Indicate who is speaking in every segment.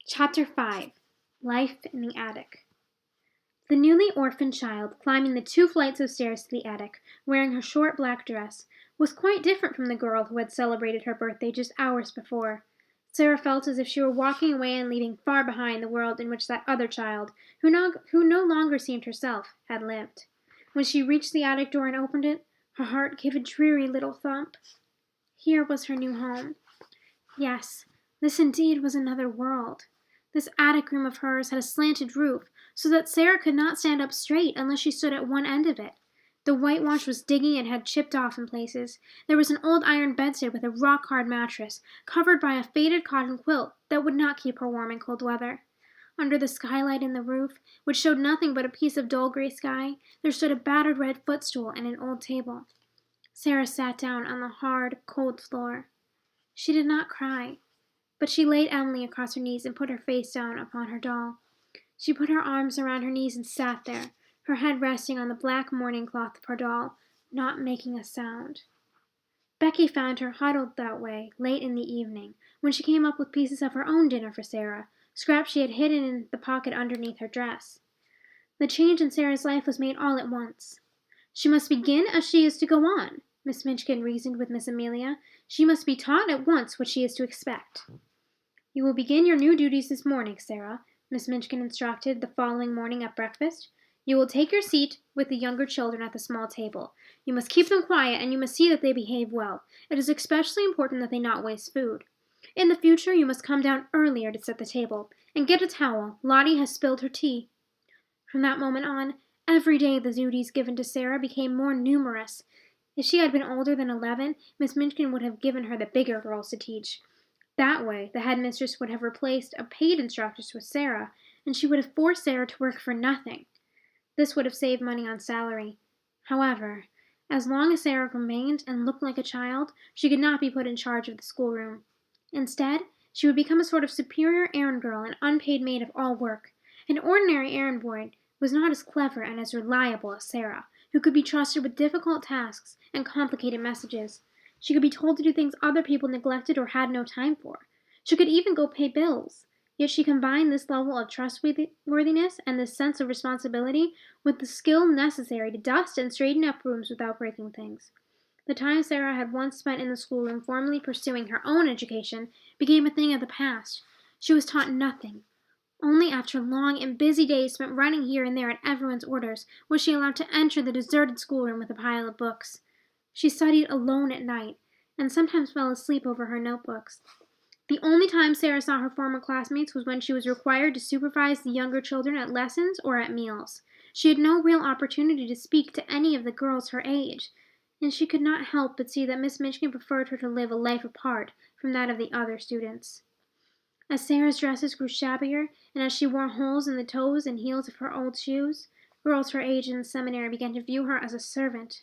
Speaker 1: Chapter 5. Life in the Attic. The newly orphaned child, climbing the 2 flights of stairs to the attic, wearing her short black dress, was quite different from the girl who had celebrated her birthday just hours before. Sara felt as if she were walking away and leaving far behind the world in which that other child, who no longer seemed herself, had lived. When she reached the attic door and opened it, her heart gave a dreary little thump. Here was her new home. Yes, this indeed was another world. This attic room of hers had a slanted roof, so that Sara could not stand up straight unless she stood at one end of it. The whitewash was dingy and had chipped off in places. There was an old iron bedstead with a rock-hard mattress, covered by a faded cotton quilt that would not keep her warm in cold weather. Under the skylight in the roof, which showed nothing but a piece of dull gray sky, there stood a battered red footstool and an old table. Sara sat down on the hard, cold floor. She did not cry, but she laid Emily across her knees and put her face down upon her doll. She put her arms around her knees and sat there, her head resting on the black mourning cloth of her doll, not making a sound. Becky found her huddled that way late in the evening, when she came up with pieces of her own dinner for Sara, scraps she had hidden in the pocket underneath her dress. The change in Sara's life was made all at once. She must begin as she is to go on, Miss Minchin reasoned with Miss Amelia. She must be taught at once what she is to expect. You will begin your new duties this morning, Sara, Miss Minchin instructed the following morning at breakfast. You will take your seat with the younger children at the small table. You must keep them quiet, and you must see that they behave well. It is especially important that they not waste food. In the future, you must come down earlier to set the table, and get a towel. Lottie has spilled her tea. From that moment on, every day the duties given to Sara became more numerous. If she had been older than 11, Miss Minchin would have given her the bigger girls to teach. That way, the headmistress would have replaced a paid instructress with Sara, and she would have forced Sara to work for nothing. This would have saved money on salary. However, as long as Sara remained and looked like a child, she could not be put in charge of the schoolroom. Instead, she would become a sort of superior errand girl and unpaid maid of all work. An ordinary errand boy was not as clever and as reliable as Sara, who could be trusted with difficult tasks and complicated messages. She could be told to do things other people neglected or had no time for. She could even go pay bills. Yet she combined this level of trustworthiness and this sense of responsibility with the skill necessary to dust and straighten up rooms without breaking things. The time Sara had once spent in the schoolroom formally pursuing her own education became a thing of the past. She was taught nothing. Only after long and busy days spent running here and there at everyone's orders was she allowed to enter the deserted schoolroom with a pile of books. She studied alone at night, and sometimes fell asleep over her notebooks. The only time Sara saw her former classmates was when she was required to supervise the younger children at lessons or at meals. She had no real opportunity to speak to any of the girls her age, and she could not help but see that Miss Minchin preferred her to live a life apart from that of the other students. As Sara's dresses grew shabbier, and as she wore holes in the toes and heels of her old shoes, girls her age in the seminary began to view her as a servant.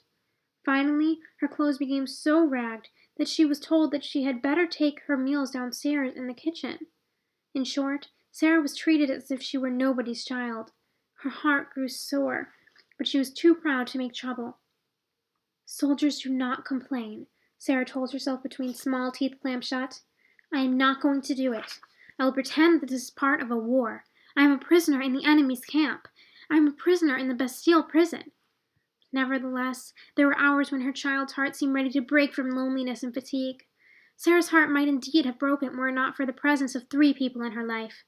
Speaker 1: Finally, her clothes became so ragged that she was told that she had better take her meals downstairs in the kitchen. In short, Sara was treated as if she were nobody's child. Her heart grew sore, but she was too proud to make trouble. Soldiers do not complain, Sara told herself between small teeth clamped shut. I am not going to do it. I will pretend that this is part of a war. I am a prisoner in the enemy's camp. I am a prisoner in the Bastille prison. Nevertheless, there were hours when her child's heart seemed ready to break from loneliness and fatigue. Sara's heart might indeed have broken were it not for the presence of 3 people in her life.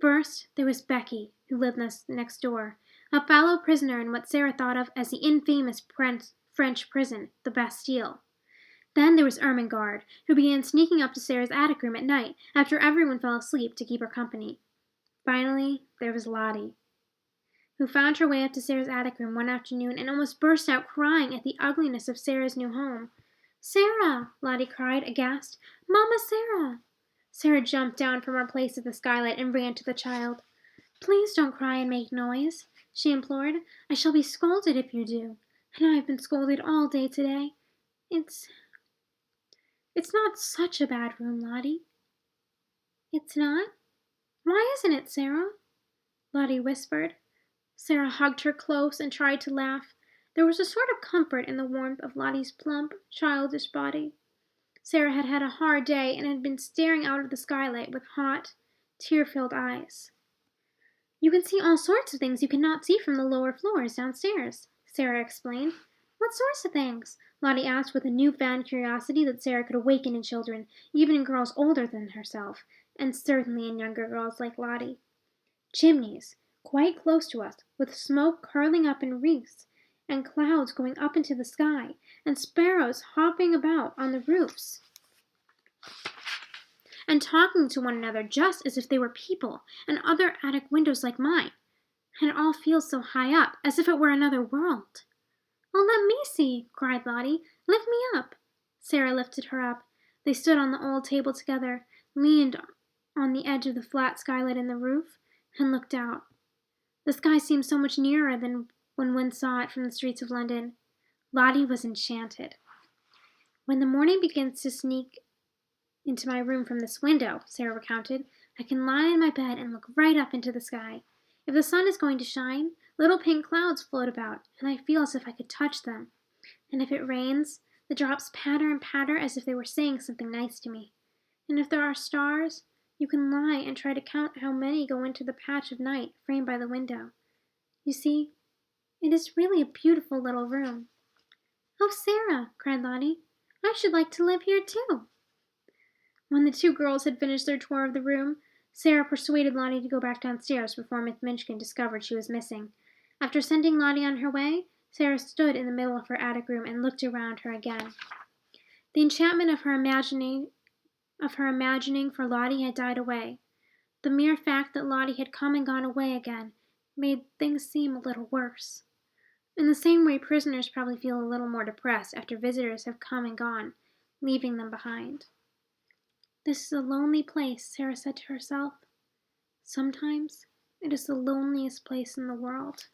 Speaker 1: First, there was Becky, who lived next door, a fellow prisoner in what Sara thought of as the infamous French prison, the Bastille. Then there was Ermengarde, who began sneaking up to Sara's attic room at night after everyone fell asleep to keep her company. Finally, there was Lottie, who found her way up to Sara's attic room one afternoon and almost burst out crying at the ugliness of Sara's new home. Sara! Lottie cried, aghast. Mama, Sara! Sara jumped down from her place at the skylight and ran to the child. Please don't cry and make noise, she implored. I shall be scolded if you do, and I have been scolded all day today. It's not such a bad room, Lottie. It's not? Why isn't it, Sara? Lottie whispered. Sara hugged her close and tried to laugh. There was a sort of comfort in the warmth of Lottie's plump, childish body. Sara had had a hard day and had been staring out of the skylight with hot, tear-filled eyes. "You can see all sorts of things you cannot see from the lower floors downstairs," Sara explained. "What sorts of things?" Lottie asked with a new-found curiosity that Sara could awaken in children, even in girls older than herself, and certainly in younger girls like Lottie. "Chimneys, quite close to us, with smoke curling up in wreaths, and clouds going up into the sky, and sparrows hopping about on the roofs, and talking to one another just as if they were people, and other attic windows like mine. And it all feels so high up, as if it were another world." "Oh, let me see!" cried Lottie. "Lift me up!" Sara lifted her up. They stood on the old table together, leaned on the edge of the flat skylight in the roof, and looked out. The sky seemed so much nearer than when one saw it from the streets of London. Lottie was enchanted. "When the morning begins to sneak into my room from this window," Sara recounted, "I can lie in my bed and look right up into the sky. If the sun is going to shine, little pink clouds float about, and I feel as if I could touch them. And if it rains, the drops patter and patter as if they were saying something nice to me. And if there are stars, you can lie and try to count how many go into the patch of night framed by the window. You see, it is really a beautiful little room." "Oh, Sara," cried Lottie, "I should like to live here too." When the two girls had finished their tour of the room, Sara persuaded Lottie to go back downstairs before Miss Minchin discovered she was missing. After sending Lottie on her way, Sara stood in the middle of her attic room and looked around her again. The enchantment of her imagining for Lottie had died away. The mere fact that Lottie had come and gone away again made things seem a little worse. In the same way prisoners probably feel a little more depressed after visitors have come and gone, leaving them behind. "This is a lonely place," Sara said to herself. "Sometimes it is the loneliest place in the world."